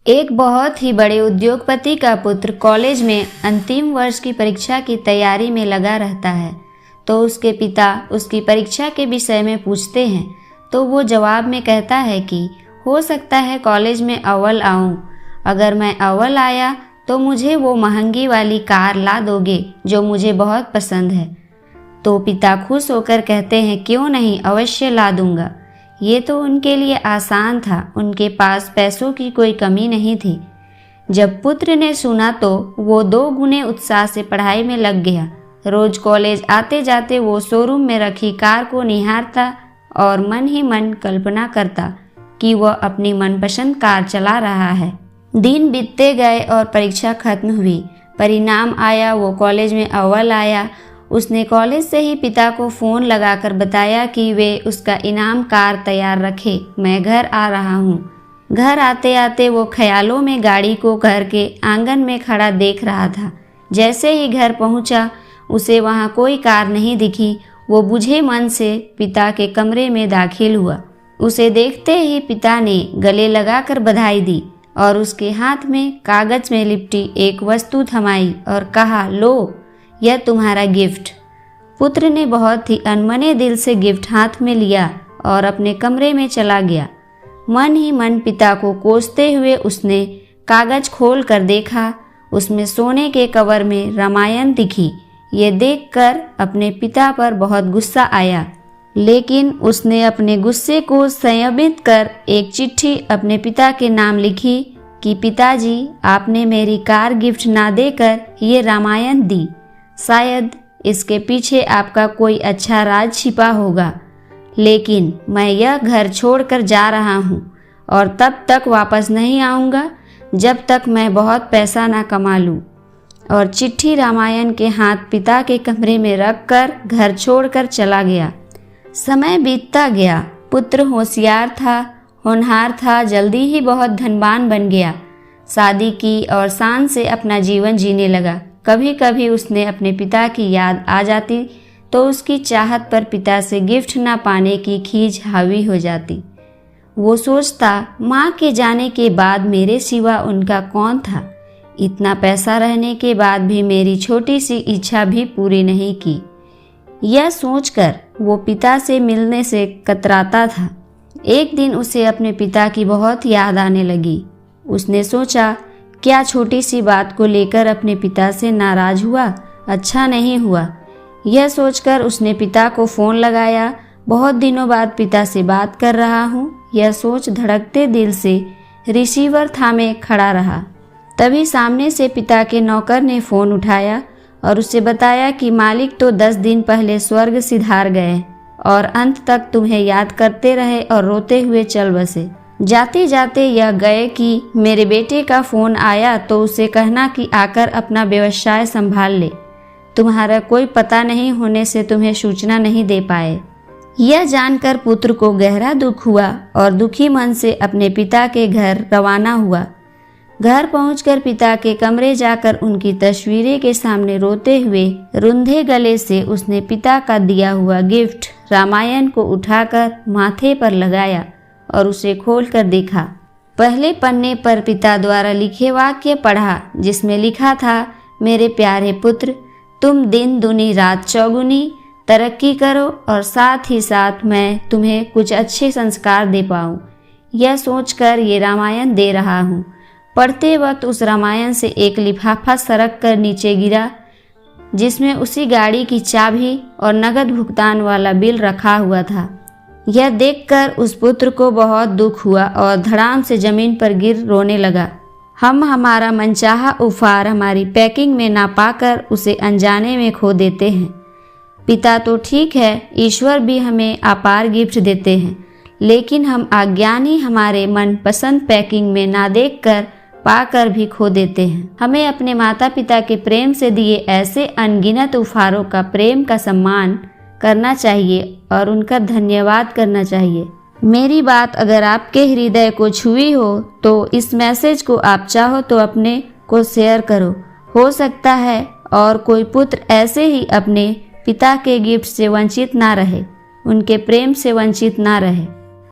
एक बहुत ही बड़े उद्योगपति का पुत्र कॉलेज में अंतिम वर्ष की परीक्षा की तैयारी में लगा रहता है। तो उसके पिता उसकी परीक्षा के विषय में पूछते हैं तो वो जवाब में कहता है कि हो सकता है कॉलेज में अव्वल आऊं। अगर मैं अव्वल आया तो मुझे वो महंगी वाली कार ला दोगे जो मुझे बहुत पसंद है। तो पिता खुश होकर कहते हैं क्यों नहीं, अवश्य ला दूंगा। ये तो उनके लिए आसान था, उनके पास पैसों की कोई कमी नहीं थी। जब पुत्र ने सुना तो वो 2 गुने उत्साह से पढ़ाई में लग गया। रोज कॉलेज आते जाते वो शोरूम में रखी कार को निहारता और मन ही मन कल्पना करता कि वह अपनी मनपसंद कार चला रहा है। दिन बीतते गए और परीक्षा खत्म हुई। परिणाम आया, वो कॉलेज में अव्वल आया। उसने कॉलेज से ही पिता को फ़ोन लगाकर बताया कि वे उसका इनाम कार तैयार रखे, मैं घर आ रहा हूँ। घर आते आते वो ख्यालों में गाड़ी को घर के आंगन में खड़ा देख रहा था। जैसे ही घर पहुँचा उसे वहाँ कोई कार नहीं दिखी। वो बुझे मन से पिता के कमरे में दाखिल हुआ। उसे देखते ही पिता ने गले लगाकर बधाई दी और उसके हाथ में कागज में लिपटी एक वस्तु थमाई और कहा, लो यह तुम्हारा गिफ्ट। पुत्र ने बहुत ही अनमने दिल से गिफ्ट हाथ में लिया और अपने कमरे में चला गया। मन ही मन पिता को कोसते हुए उसने कागज खोल कर देखा। उसमें सोने के कवर में रामायण दिखी। ये देखकर अपने पिता पर बहुत गुस्सा आया, लेकिन उसने अपने गुस्से को संयमित कर एक चिट्ठी अपने पिता के नाम लिखी कि पिताजी, आपने मेरी कार गिफ्ट ना देकर ये रामायण दी। शायद इसके पीछे आपका कोई अच्छा राज छिपा होगा, लेकिन मैं यह घर छोड़कर जा रहा हूँ और तब तक वापस नहीं आऊँगा जब तक मैं बहुत पैसा ना कमा लूँ। और चिट्ठी रामायण के हाथ पिता के कमरे में रखकर घर छोड़कर चला गया। समय बीतता गया। पुत्र होशियार था, होनहार था, जल्दी ही बहुत धनवान बन गया। शादी की और शान से अपना जीवन जीने लगा। कभी कभी उसने अपने पिता की याद आ जाती तो उसकी चाहत पर पिता से गिफ्ट ना पाने की खींच हावी हो जाती। वो सोचता, माँ के जाने के बाद मेरे सिवा उनका कौन था। इतना पैसा रहने के बाद भी मेरी छोटी सी इच्छा भी पूरी नहीं की। यह सोचकर वो पिता से मिलने से कतराता था। एक दिन उसे अपने पिता की बहुत याद आने लगी। उसने सोचा, क्या छोटी सी बात को लेकर अपने पिता से नाराज हुआ? अच्छा नहीं हुआ। यह सोचकर उसने पिता को फ़ोन लगाया। बहुत दिनों बाद पिता से बात कर रहा हूँ, यह सोच धड़कते दिल से रिसीवर थामे खड़ा रहा। तभी सामने से पिता के नौकर ने फ़ोन उठाया और उसे बताया कि मालिक तो 10 दिन पहले स्वर्ग सिधार गए और अंत तक तुम्हें याद करते रहे और रोते हुए चल बसे। जाते जाते यह गए कि मेरे बेटे का फ़ोन आया तो उसे कहना कि आकर अपना व्यवसाय संभाल ले। तुम्हारा कोई पता नहीं होने से तुम्हें सूचना नहीं दे पाए। यह जानकर पुत्र को गहरा दुख हुआ और दुखी मन से अपने पिता के घर रवाना हुआ। घर पहुंचकर पिता के कमरे जाकर उनकी तस्वीरें के सामने रोते हुए रुंधे गले से उसने पिता का दिया हुआ गिफ्ट रामायण को उठाकर माथे पर लगाया और उसे खोलकर देखा। पहले पन्ने पर पिता द्वारा लिखे वाक्य पढ़ा, जिसमें लिखा था, मेरे प्यारे पुत्र, तुम दिन दुनी रात चौगुनी तरक्की करो और साथ ही साथ मैं तुम्हें कुछ अच्छे संस्कार दे पाऊँ। यह सोचकर ये रामायण दे रहा हूँ। पढ़ते वक्त उस रामायण से एक लिफाफा सरक कर नीचे गिरा, जिसमें उसी गाड़ी की चाबी और नगद भुगतान वाला बिल रखा हुआ था। यह देखकर उस पुत्र को बहुत दुख हुआ और धड़ाम से जमीन पर गिर रोने लगा। हम हमारा मनचाहा उपहार हमारी पैकिंग में ना पाकर उसे अनजाने में खो देते हैं। पिता तो ठीक है, ईश्वर भी हमें अपार गिफ्ट देते हैं, लेकिन हम अज्ञानी हमारे मनपसंद पैकिंग में ना देखकर पाकर भी खो देते हैं। हमें अपने माता पिता के प्रेम से दिए ऐसे अनगिनत उपहारों का प्रेम का सम्मान करना चाहिए और उनका धन्यवाद करना चाहिए। मेरी बात अगर आपके हृदय को छुई हो तो इस मैसेज को आप चाहो तो अपने को शेयर करो। हो सकता है और कोई पुत्र ऐसे ही अपने पिता के गिफ्ट से वंचित ना रहे, उनके प्रेम से वंचित ना रहे।